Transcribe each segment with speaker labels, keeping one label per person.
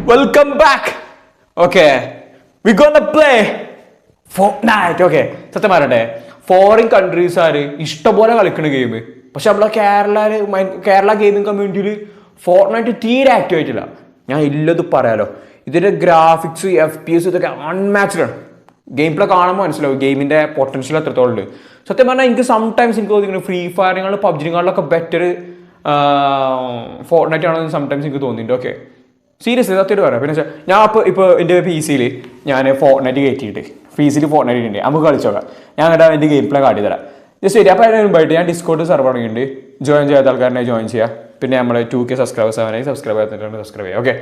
Speaker 1: Welcome back. Okay, we're gonna play Fortnite. Okay, സത്യം പറയട്ടെ foreign countries ആര് ഇഷ്ടംപോലെ കളിക്കുന്ന ഗെയിം. പക്ഷെ നമ്മളെ കേരള ഗെയിമിംഗ് കമ്മ്യൂണിറ്റിയിൽ ഫോർട്ട്നൈറ്റ് തീരെ ആക്റ്റീവ് ആയിട്ടില്ല. ഞാൻ ഇല്ലത് പറയാലോ, ഇതിന്റെ ഗ്രാഫിക്സ് FPS ഇതൊക്കെ അൺമാച്ച്ഡ് ആണ്. ഗെയിം പ്ലേ കാണുമ്പോൾ മനസ്സിലാവും ഗെയിമിന്റെ പൊട്ടൻഷ്യൽ എത്രത്തോളം ഉണ്ട്. സത്യം പറഞ്ഞാൽ എനിക്ക് സംടൈംസ് എനിക്ക് തോന്നിക്കുന്നു ഫ്രീ ഫയറിനെക്കാളും പബ്ജിനെക്കാളിലൊക്കെ ബെറ്റർ ഫോർട്ട്നൈറ്റ് ആണെന്ന് സംടൈംസ് എനിക്ക് തോന്നിയിട്ടുണ്ട്. ഓക്കെ, സീരിയസ്ലി സത്യമായിട്ട് പറയാം. പിന്നെ ഞാൻ ഇപ്പോൾ എൻ്റെ PC-യിൽ ഞാൻ ഫോർട്ട്നൈറ്റ് കയറ്റിയിട്ട് PC-യിൽ ഫോർട്ട്നൈറ്റ് ഉണ്ട്, നമുക്ക് കളിച്ചോക്കാം. ഞാൻ കേട്ടാ എൻ്റെ ഗെയിം പ്ലേ കാട്ടി തരാം. ജസ്റ്റ് ശരി. അപ്പോൾ അതിന് മുമ്പായിട്ട് ഞാൻ ഡിസ്കോഡ് സെർവർ തുടങ്ങിയിട്ടുണ്ട്. ജോയിൻ ചെയ്യാത്ത ആൾക്കാരെ ജോയിൻ ചെയ്യുക. പിന്നെ നമ്മൾ 2K സബ്സ്ക്രൈബേഴ്സ് ആവാനായി സബ്സ്ക്രൈബ് ചെയ്യുക. ഓക്കെ,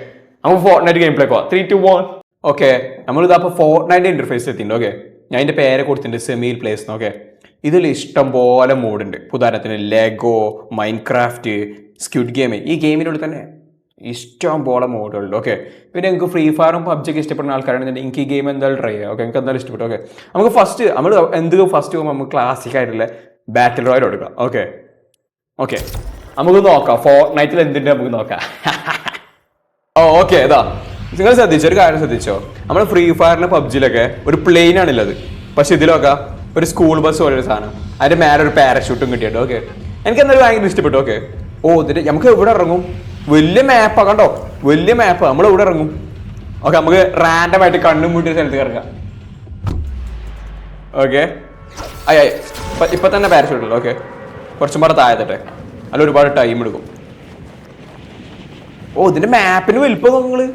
Speaker 1: നമുക്ക് ഫോർട്ട്നൈറ്റ് ഗെയിം പ്ലേ പോവാം. 3, 2, 1. ഓക്കെ, നമ്മളിത് അപ്പോൾ ഫോർട്ട്നൈറ്റ് ഇന്റർഫേസ് എത്തിയിട്ടുണ്ട്. ഓക്കെ, ഞാൻ എൻ്റെ പേരെ കൊടുത്തിട്ടുണ്ട് സെമീൽ പ്ലേസ്. ഓക്കെ, ഇതിൽ ഇഷ്ടം പോലെ മോഡുണ്ട്. ഉദാഹരണത്തിന് ലെഗോ, മൈൻക്രാഫ്റ്റ്, സ്ക്വിഡ് ഗെയിം. ഈ ഗെയിമിനുള്ളിൽ തന്നെ ഇഷ്ടം പോലെ മോഡുകളുണ്ട്. ഓക്കെ, പിന്നെ നിങ്ങൾക്ക് ഫ്രീ ഫയറും പബ്ജിയൊക്കെ ഇഷ്ടപ്പെടുന്ന ആൾക്കാരാണെന്നുണ്ടെങ്കിൽ എനിക്ക് ഈ ഗെയിം എന്തായാലും ട്രൈ ചെയ്യാം. ഓക്കെ, എനിക്ക് എന്തായാലും ഇഷ്ടപ്പെട്ടു. ഓക്കെ, നമുക്ക് ഫസ്റ്റ് ഫസ്റ്റ് പോകുമ്പോൾ നമുക്ക് ക്ലാസിക് ആയിട്ടുള്ള ബാറ്റിൽ റോയൽ എടുക്കാം. ഓക്കെ ഓക്കെ നമുക്ക് നോക്കാം ഫോർട്ട്നൈറ്റിൽ എന്തിൻ്റെ നമുക്ക് നോക്കാം. ഓക്കെ, ഇതാ നിങ്ങൾ ശ്രദ്ധിച്ചോ, ഒരു കാര്യം ശ്രദ്ധിച്ചോ, നമ്മൾ ഫ്രീ ഫയറിന് പബ്ജിയിലൊക്കെ ഒരു പ്ലെയിൻ ആണുള്ളത്. പക്ഷെ ഇതിലൊക്കെ ഒരു സ്കൂൾ ബസ് പോലൊരു സാധനം, അതിന്റെ മേലെ ഒരു പാരഷൂട്ടും കിട്ടിയിട്ട്. ഓക്കെ, എനിക്ക് എന്തായാലും ഭയങ്കര ഇഷ്ടപ്പെട്ടു. ഓക്കെ, ഇതിന്റെ നമുക്ക് എവിടെ ഇറങ്ങും? വലിയ മാപ്പാ കണ്ടോ, വലിയ മാപ്പ്. നമ്മൾ എവിടെ ഇറങ്ങും? ഓക്കെ, നമുക്ക് റാൻഡം ആയിട്ട് കണ്ണും മൂട്ടിയ സ്ഥലത്ത് ഇറങ്ങാം. ഓക്കെ, ഇപ്പൊ തന്നെ പാരഷൂട്ടുള്ളൂ. ഓക്കെ, കുറച്ചും കൂടെ താഴത്തെ അല്ല, ഒരുപാട് ടൈം എടുക്കും. ഇതിന്റെ മാപ്പിന് വലിപ്പം നിങ്ങള്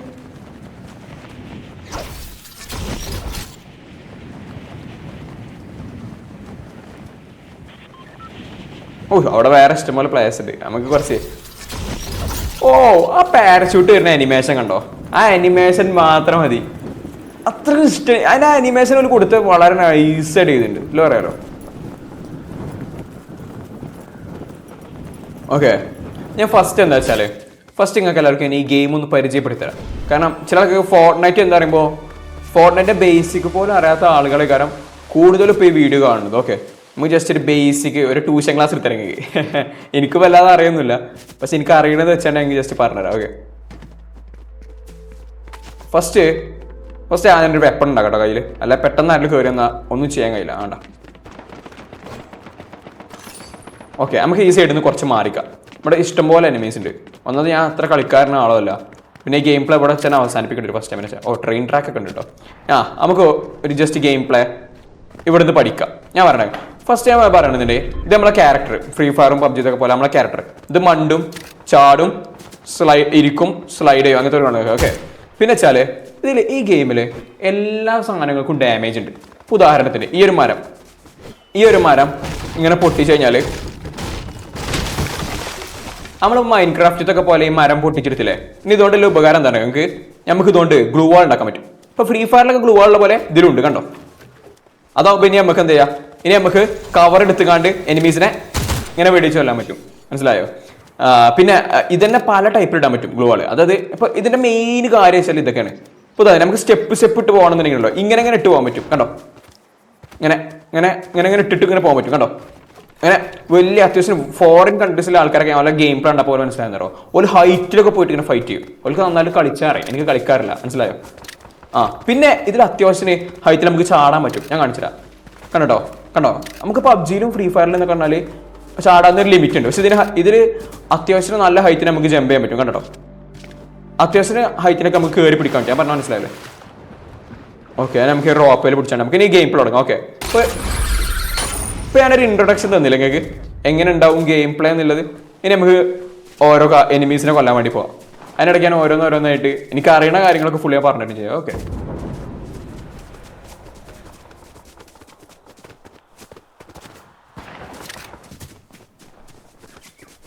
Speaker 1: അവിടെ വേറെ ഇഷ്ടംപോലെ പ്ലേയേഴ്സ് ഉണ്ട്. നമുക്ക് കുറച്ച് ആ പാരഷൂട്ട് വരുന്ന അനിമേഷൻ കണ്ടോ, ആ അനിമേഷൻ മാത്രം മതി. അത്ര ഇഷ്ടം. അതിന്റെ അനിമേഷൻ ഒന്ന് കൊടുത്ത് വളരെ നൈസായിട്ട് ചെയ്തിട്ടുണ്ട്, ഇല്ല പറയാലോ. ഓക്കെ, ഞാൻ ഫസ്റ്റ് എന്താ വെച്ചാല് നിങ്ങൾക്ക് എല്ലാവർക്കും ഈ ഗെയിം ഒന്ന് പരിചയപ്പെടുത്തരാം. കാരണം ചില ആൾക്ക് ഫോർട്ട്നൈറ്റ് എന്താ പറയുമ്പോൾ ഫോർട്ട്നൈറ്റിന്റെ ബേസിക് പോലും അറിയാത്ത ആളുകളെ കാരണം കൂടുതലും ഇപ്പോൾ ഈ വീഡിയോ കാണുന്നത്. ഓക്കെ, നമുക്ക് ജസ്റ്റ് ഒരു ബേസിക് ഒരു ട്യൂഷൻ ക്ലാസ് എടുത്തിറങ്ങി. എനിക്ക് വല്ലാതെ അറിയൊന്നുമില്ല, പക്ഷെ എനിക്ക് അറിയണത് വെച്ചിട്ടുണ്ടെങ്കിൽ ജസ്റ്റ് പറഞ്ഞുതരാം. ഓക്കെ, ഫസ്റ്റ് ഞാനൊരു വെപ്പൺ ഉണ്ടാകട്ടോ കയ്യിൽ, അല്ല പെട്ടെന്ന് ആരും കയറി എന്നാൽ ഒന്നും ചെയ്യാൻ കഴിയില്ല. വേണ്ട. ഓക്കെ, നമുക്ക് ഈ സൈഡിൽ നിന്ന് കുറച്ച് മാറിക്കാം. ഇവിടെ ഇഷ്ടംപോലെ എനിമീസ് ഉണ്ട്. ഒന്നത് ഞാൻ അത്ര കളിക്കാരന ആളോ അല്ല. പിന്നെ ഗെയിം പ്ലേ ഇവിടെ വെച്ചാൽ അവസാനിപ്പിക്കേണ്ടി ഒരു ഫസ്റ്റ് ടൈമിന് വെച്ചാൽ ട്രെയിൻ ട്രാക്ക് ഒക്കെ ഉണ്ട് കേട്ടോ. നമുക്ക് ഒരു ജസ്റ്റ് ഗെയിം പ്ലേ ഇവിടുന്ന് പഠിക്കാം. ഞാൻ പറഞ്ഞേ ഫസ്റ്റ് ഞാൻ പറയണതിൻ്റെ ഇത് നമ്മളെ ക്യാരക്ടർ, ഫ്രീ ഫയറും പബ്ജിയൊക്കെ പോലെ നമ്മളെ ക്യാരക്ടർ ഇത് മണ്ടും ചാടും ഇരിക്കും സ്ലൈഡ് ചെയ്യും, അങ്ങനത്തെ ഒരു കാണുക. ഓക്കെ, പിന്നെ വെച്ചാൽ ഇതിൽ ഈ ഗെയിമിൽ എല്ലാ സാധനങ്ങൾക്കും ഡാമേജ് ഉണ്ട്. ഉദാഹരണത്തിന് ഈ ഒരു മരം ഇങ്ങനെ പൊട്ടിച്ചു കഴിഞ്ഞാൽ നമ്മൾ മൈൻക്രാഫ്റ്റൊക്കെ പോലെ ഈ മരം പൊട്ടിച്ചെടുത്തില്ലേ. ഇനി ഇതുകൊണ്ടുള്ള ഉപകാരം എന്താണ്? നമുക്ക് ഇതുകൊണ്ട് ഗ്ലൂ വാൾ ഉണ്ടാക്കാൻ പറ്റും. ഇപ്പോൾ ഫ്രീ ഫയറിലൊക്കെ ഗ്ലൂ വാളുള്ള പോലെ ഇതിലുണ്ട് കണ്ടോ. അതാവുമ്പോൾ ഇനി നമുക്ക് എന്ത് ചെയ്യാം, ഇനി നമുക്ക് കവർ എടുത്തുകാണ്ട് എനിമീസിനെ ഇങ്ങനെ വെടിച്ചു കൊല്ലാൻ പറ്റും. മനസ്സിലായോ? പിന്നെ ഇതന്നെ പല ടൈപ്പിൽ ഇടാൻ പറ്റും ഗ്ലൂ വാൾ. അതായത് ഇപ്പോൾ ഇതിന്റെ മെയിൻ കാര്യം വെച്ചാൽ ഇതൊക്കെയാണ്. ഇപ്പോൾ നമുക്ക് സ്റ്റെപ്പ് ഇട്ട് പോകണമെന്നുണ്ടെങ്കിലോ ഇങ്ങനെ ഇട്ട് പോകാൻ പറ്റും കണ്ടോ. ഇങ്ങനെ ഇട്ടിട്ട് ഇങ്ങനെ പോകാൻ പറ്റും കണ്ടോ. അങ്ങനെ വലിയ അത്യാവശ്യം ഫോറിൻ കൺട്രീസിലെ ആൾക്കാരൊക്കെ നല്ല ഗെയിം പ്ലേ ഉണ്ടപ്പോൾ മനസ്സിലായിരുന്നോ, ഒരു ഹൈറ്റിലൊക്കെ പോയിട്ട് ഇങ്ങനെ ഫൈറ്റ് ചെയ്യും. അവർക്ക് നന്നായിട്ട് കളിച്ചാറിയാം, എനിക്ക് കളിക്കാറില്ല. മനസ്സിലായോ? പിന്നെ ഇതിൽ അത്യാവശ്യം ഹൈറ്റിൽ നമുക്ക് ചാടാൻ പറ്റും. ഞാൻ കാണിച്ചുതരാം. കണ്ടോ നമുക്ക് പബ്ജിയിലും ഫ്രീ ഫയറിലും എന്നൊക്കെ പറഞ്ഞാൽ ചാടാന്നൊരു ലിമിറ്റ് ഉണ്ട്. പക്ഷെ ഇതിൽ അത്യാവശ്യം നല്ല ഹൈറ്റിന് നമുക്ക് ജമ്പ് ചെയ്യാൻ പറ്റും. കണ്ടോ, അത്യാവശ്യം ഹൈറ്റിനൊക്കെ നമുക്ക് കയറി പിടിക്കാൻ പറ്റും. ഞാൻ പറഞ്ഞാൽ മനസ്സിലായല്ലേ? ഓക്കെ, നമുക്ക് റോപ്പയിൽ പിടിച്ചാൽ നമുക്ക് ഇനി ഗെയിം പ്ലേ തുടങ്ങാം. ഓക്കെ, ഇപ്പോൾ ഞാനൊരു ഇൻട്രൊഡക്ഷൻ തന്നില്ല നിങ്ങൾക്ക് എങ്ങനെ ഉണ്ടാവും ഗെയിം പ്ലേ എന്നുള്ളത്. ഇനി നമുക്ക് ഓരോ എനിമീസിനെ കൊല്ലാൻ വേണ്ടി പോവാം. അതിനിടയ്ക്ക് ഞാൻ ഓരോന്നായിട്ട് എനിക്ക് അറിയുന്ന കാര്യങ്ങളൊക്കെ ഫുള്ളി ഞാൻ പറഞ്ഞിട്ട് ചെയ്യാം. ഓക്കെ,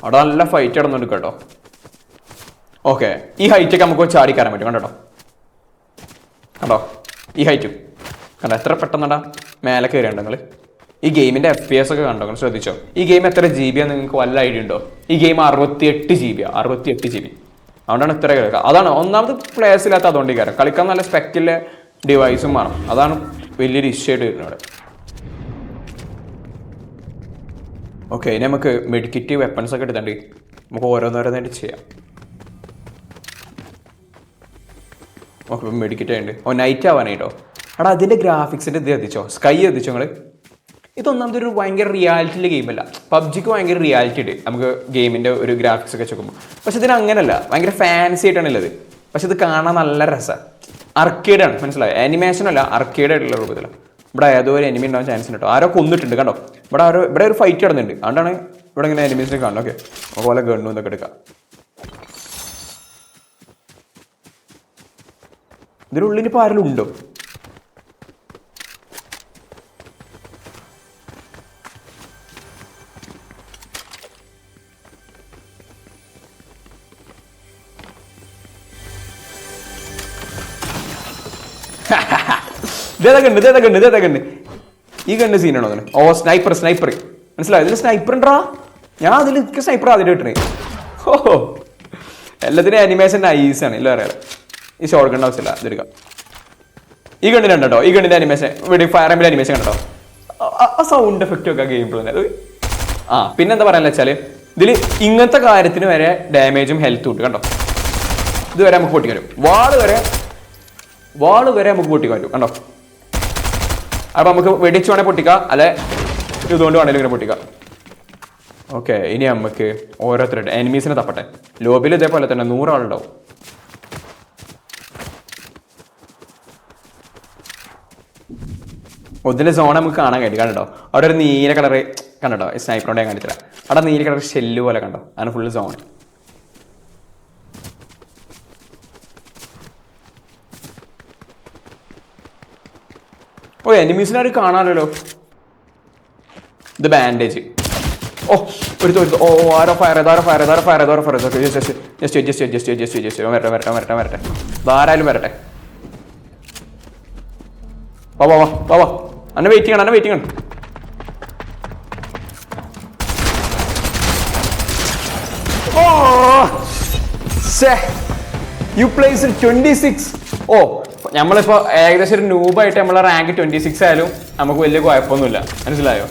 Speaker 1: അവിടെ നല്ല ഫൈറ്റ് നടന്നുകൊണ്ട് കേട്ടോ. ഓക്കെ, ഈ ഹൈറ്റൊക്കെ നമുക്ക് ചാടി കയറാൻ പറ്റും. കണ്ടോ ഈ ഹൈറ്റും കണ്ടോ, എത്ര പെട്ടെന്നാ മേലെ കയറിയുണ്ടോ നിങ്ങൾ. ഈ ഗെയിമിന്റെ FPS ഒക്കെ കണ്ടോ, ശ്രദ്ധിച്ചോ. ഈ ഗെയിം എത്ര GB ആണ് നിങ്ങൾക്ക് വല്ല ഐഡിയ ഉണ്ടോ? ഈ ഗെയിം 68 GB. അതുകൊണ്ടാണ് ഇത്ര കേൾക്കുക. അതാണ് ഒന്നാമത് പ്ലേയേഴ്സ് ഇല്ലാത്ത അതുകൊണ്ട് കയറാം. കളിക്കാൻ നല്ല സ്പെക്കിലെ ഡിവൈസും വേണം. അതാണ് വലിയൊരു ഇഷ്യൂ ആയിട്ട് വരുന്നത് അവിടെ. ഓക്കെ, ഇനി നമുക്ക് മെഡിക്കറ്റ് വെപ്പൺസ് ഒക്കെ എടുത്തിട്ടുണ്ട്. നമുക്ക് ഓരോന്നോരോന്നായിട്ട് ചെയ്യാം. ഓക്കെ മെഡിക്കറ്റ് ഉണ്ട്. നൈറ്റ് ആവാനായിട്ടോ. എടാ അതിൻ്റെ ഗ്രാഫിക്സിൻ്റെ ഇത് എത്തിച്ചോ, സ്കൈ എത്തിച്ചോ നിങ്ങൾ. ഇതൊന്നാമത്തെ ഒരു ഭയങ്കര റിയാലിറ്റിയിലെ ഗെയിമല്ല. പബ്ജിക്ക് ഭയങ്കര റിയാലിറ്റി ഉണ്ട് നമുക്ക് ഗെയിമിൻ്റെ ഒരു ഗ്രാഫിക്സ് ഒക്കെ നോക്കുമ്പോൾ. പക്ഷെ ഇതിന് അങ്ങനല്ല, ഭയങ്കര ഫാൻസി ആയിട്ടാണ് ഉള്ളത്. പക്ഷെ ഇത് കാണാൻ നല്ല രസമാണ്. അർക്കേഡാണ്, മനസ്സിലായോ? ആനിമേഷനല്ല, അർക്കേഡ് ആയിട്ടുള്ള രൂപത്തിലാണ്. ഇവിടെ ഏതോ ഒരു എനിമി ഉണ്ടാവാൻ ചാൻസ് ഉണ്ട് കേട്ടോ. ആരോ കൊന്നിട്ടുണ്ട് കണ്ടോ. ഇവിടെ ഒരു ഫൈറ്റ് നടന്നുണ്ട്. അതുകൊണ്ടാണ് ഇവിടെ ഇങ്ങനെ എനിമീസിനെ കാണണം. ഓക്കെ, അതുപോലെ ഗണ്ണു എന്നൊക്കെ എടുക്കാം. ഇതിനുള്ളിൽ ഇപ്പോൾ ആരെങ്കിലും ഉണ്ടോ? ഇതേതൊക്കെ ഈ കണ്ട് സീനാണോ അതിന്? ഓ സ്നൈപ്പർ മനസ്സിലായോ? ഇതിൽ സ്നൈപ്പർ ഉണ്ടാ. ഞാൻ അതിൽ സ്നൈപ്പർ ആദ്യം കിട്ടണേ. ഓഹോ, എല്ലാത്തിനും അനിമേഷൻ നൈസാണ്. ഇല്ല അറിയാലോ. ഈ ഷോർട്ട് ഗൺ ആവശ്യമില്ല, ഇതെടുക്കാം. ഈ ഗണ്ണിന് കണ്ടോ, ഈ ഗണ്ണിന്റെ അനിമേഷൻ, ഇവിടെ ഫയർ എംബ്ലം അനിമേഷൻ കണ്ടോ? ആ സൗണ്ട് എഫക്റ്റ് ഒക്കെ ഗെയിം പ്ലേ. പിന്നെന്താ പറയാന്ന് വെച്ചാൽ ഇതിൽ ഇങ്ങനത്തെ കാര്യത്തിന് വരെ ഡാമേജും ഹെൽത്തും ഉണ്ട് കണ്ടോ. ഇതുവരെ നമുക്ക് പൊട്ടിക്കാൻ വരും. വാള് വരെ നമുക്ക് പൊട്ടിക്കാൻ പറ്റും കണ്ടോ. അപ്പം നമുക്ക് വെടിച്ച് വേണേൽ പൊട്ടിക്കാം, അല്ലെ ഇതുകൊണ്ട് വേണേലും ഇങ്ങനെ പൊട്ടിക്കാം. ഓക്കെ, ഇനി നമുക്ക് ഓരോരുത്തരുടെ എനിമീസിനെ തപ്പട്ടെ. ലോബിയിൽ ഇതേപോലെ തന്നെ 100 ആളുണ്ടാവും. ഒന്നിലെ സോൺ നമുക്ക് കാണാൻ കഴിയും കണ്ടോ. അവിടെ ഒരു നീല കളറ് കണ്ടോ, സ്നൈപ്പറോടെ ഞാൻ കാണിച്ചില്ല. അവിടെ നീല കളർ ഷെല്ല് പോലെ കണ്ടോ, അങ്ങനെ ഫുള്ള് സോൺ. ഓ എനിമീസിനാരും കാണാമല്ലോ. ഇത് ബാൻഡേജ്. ഒരു ആരോ ഫയർ വരട്ടെ. ധാരാളം വരട്ടെ. വാ അന്നെ വെയിറ്റ് ചെയ്യണം. U place 26. നമ്മളിപ്പോ ഏകദേശം ഒരു നൂബായിട്ട് നമ്മളെ റാങ്ക് 26 ആയാലും നമുക്ക് വലിയ കുഴപ്പമൊന്നുമില്ല, മനസ്സിലായോ?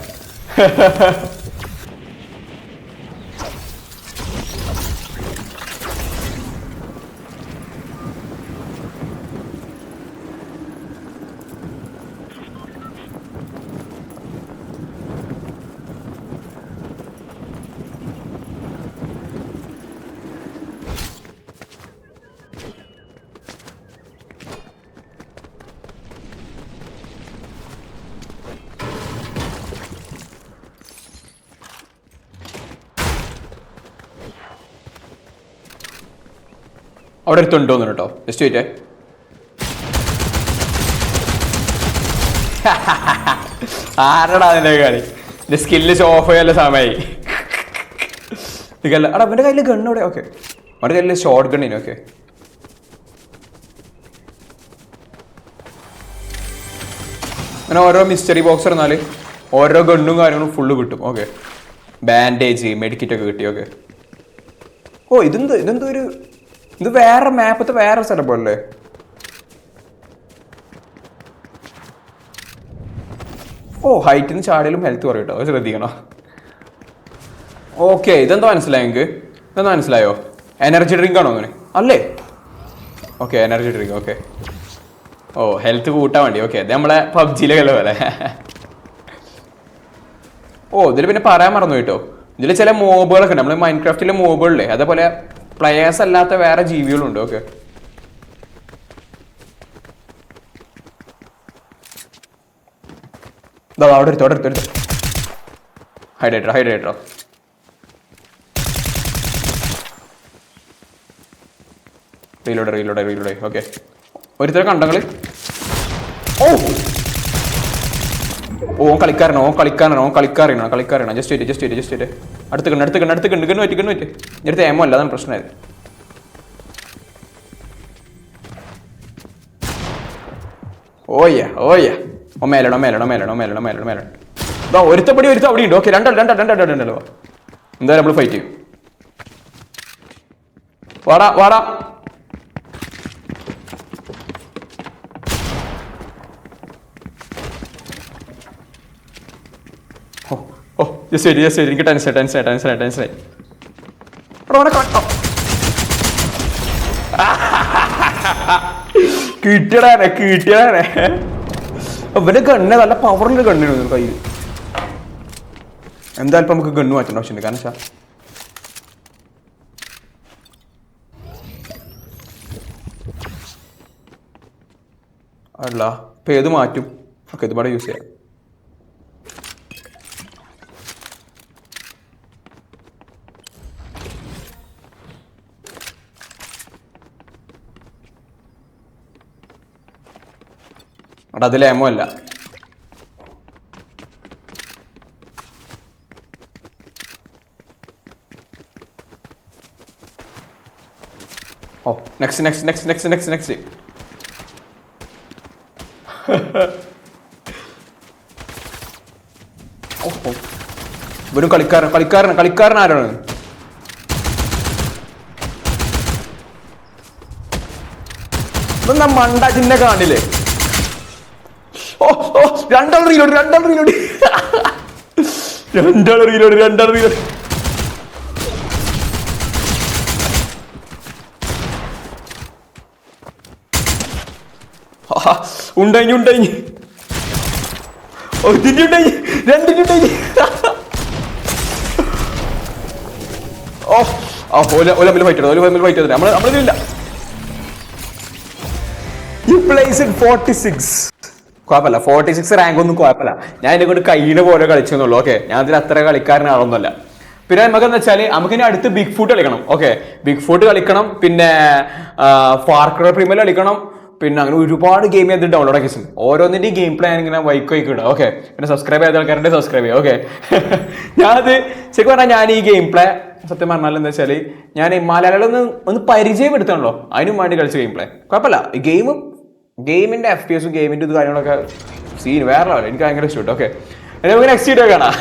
Speaker 1: അവിടെ എടുത്തുണ്ടോന്ന് കേട്ടോ, ജസ്റ്റ് വെയിറ്റ്. ആരടാ അതിൻ്റെ കളി? എൻ്റെ സ്കില്ല് ഓഫ് ചെയ്യാനുള്ള സമയമായി. ഇതല്ല എടാ അവൻ്റെ കയ്യിൽ ഗണ്ണോടെ. ഓക്കെ, അവൻ്റെ കയ്യിൽ ഷോർട്ട് ഗണ്ണിന്. ഓക്കെ, അങ്ങനെ ഓരോ മിസ്റ്ററി ബോക്സ് പറഞ്ഞാൽ ഓരോ ഗണ്ണും കാര്യങ്ങളും ഫുള്ള് കിട്ടും. ഓക്കെ, ബാൻഡേജ് മെഡിക്കറ്റ് ഒക്കെ കിട്ടി. ഓക്കെ, ഇതെന്തോ ഇത് വേറെ മാപ്പത്തെ വേറെ സെറ്റപ്പ് അല്ലേ? ഹൈറ്റിൽ നിന്ന് ചാടിയാലും ഹെൽത്ത് കുറയും കേട്ടോ, ശ്രദ്ധിക്കണം. ഓക്കെ, ഇതെന്താ മനസ്സിലായോ? എനർജി ഡ്രിങ്ക് ആണോ അങ്ങനെ? അല്ലേ? Okay, energy drink. Okay, health കൂട്ടാൻ വേണ്ടി. ഓക്കെ, ഇത് നമ്മളെ പബ്ജിയിലെ കളി പോലെ. ഇതിൽ പിന്നെ പറയാൻ മറന്നു കേട്ടോ, ഇതിൽ ചില മോബുകളൊക്കെ ഉണ്ട്. നമ്മൾ മൈൻക്രാഫ്റ്റിലെ മോബുകളില്ലേ, അതേപോലെ പ്ലെയേഴ്സ് അല്ലാത്ത വേറെ ജീവികളുണ്ട്. ഓക്കെ, അവിടെ എടുത്തോ. ഹൈഡ്രേറ്റർ. റീലോഡ്. ഓക്കെ, ഒരുത്തരം കണ്ടങ്ങള്. കളിക്കാരനാണ്. Just wait. അടുത്ത് കണ്ട് ഗണ്ണ് പറ്റി. നേരത്തെ ഏമോ അല്ല, അതാണ് പ്രശ്നമായത്. മേലാണ്. ഒരുത്തപ്പടി അവിടെ ഉണ്ട്. ഓക്കെ, രണ്ടല്ലോ. എന്തായാലും നമ്മൾ ഫൈറ്റ് ചെയ്യും. വാടാ. ജസ്റ്റ് എനിക്ക് ടെൻഷനായി. കിട്ടിയടാനെ ഇവന്റെ ഗണ്ണ് നല്ല പവറിന്റെ ഗണ്ണിന് കയ്യിൽ. എന്തായാലും നമുക്ക് ഗണ്ണ് മാറ്റേണ്ട ആവശ്യമുണ്ട്. കാരണം വെച്ചാ അല്ല ഇപ്പൊ ഏത് മാറ്റും? ഓക്കെ ഇതുപാടെ യൂസ് ചെയ്യാം. അവിടെ അതിൽ എമോ അല്ല. ഓ നെക്സ്റ്റ് ഒരു കളിക്കാരൻ ആരാണ്? ഇതൊന്നാ മണ്ട ചിന്നെ കാണില്ലേ? ഓ രണ്ടാൾ റീലോഡ് ഉണ്ടായി രണ്ടിനുണ്ടായി. ഫൈറ്റ് നമ്മളില്ല. You placed 46. കുഴപ്പമില്ല, 46 റാങ്ക് ഒന്നും കുഴപ്പമില്ല. ഞാൻ എന്നെ കൊണ്ട് കയ്യിലെ പോലെ കളിച്ചെന്നുള്ളൂ. ഓക്കെ, ഞാൻ അതിൽ അത്ര കളിക്കാരനാളൊന്നുമല്ല. പിന്നെ നമുക്ക് എന്താ വെച്ചാൽ നമുക്ക് ഇനി അടുത്ത് ബിഗ് ഫുട്ട് കളിക്കണം. ഓക്കെ, ബിഗ് ഫുട്ട് കളിക്കണം, പിന്നെ ഫാർ ക്രൈ പ്രീമിയർ കളിക്കണം, പിന്നെ അങ്ങനെ ഒരുപാട് ഗെയിം ചെയ്ത് ഡൗൺലോഡ് ആക്കി ഓരോന്നിന്റെ ഗെയിം പ്ലേ ഇങ്ങനെ വൈക്ക് ഇടാം. ഓക്കെ, പിന്നെ സബ്സ്ക്രൈബ് ചെയ്ത ആൾക്കാരുടെ സബ്സ്ക്രൈബ് ചെയ്യാം. ഓക്കെ, ഞാനത് ശരിക്കും പറഞ്ഞാൽ ഞാൻ ഈ ഗെയിം പ്ലേ സത്യം പറഞ്ഞാൽ എന്താ വെച്ചാൽ ഞാൻ മലയാളം പരിചയപ്പെടുത്തണല്ലോ, അതിനും വേണ്ടി കളിച്ച ഗെയിം പ്ലേ. കുഴപ്പമില്ല, ഈ ഗെയിമിന്റെ FPS ഗെയിമിന്റെ ഇത് കാര്യങ്ങളൊക്കെ സീൻ വേറെ ലെവൽ. എനിക്ക് ഭയങ്കര ഇഷ്ടപ്പെട്ടു. ഓക്കെ, നമുക്ക് നെക്സ്റ്റ് വീഡിയോ കാണാം.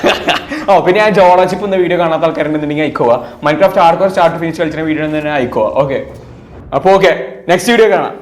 Speaker 1: പിന്നെ ഞാൻ ജോളോജിപ്പ് എന്ന വീഡിയോ കാണാത്ത ആൾക്കാരുണ്ടെന്നുണ്ടെങ്കിൽ അയക്കുക. മൈൻക്രാഫ്റ്റ് ഹാർഡ്കോർ സ്റ്റാർട്ട് ഫിനിഷ് കളിച്ച വീഡിയോ തന്നെ അയക്കുക. ഓക്കെ, അപ്പോൾ ഓക്കെ, നെക്സ്റ്റ് വീഡിയോ കാണാം.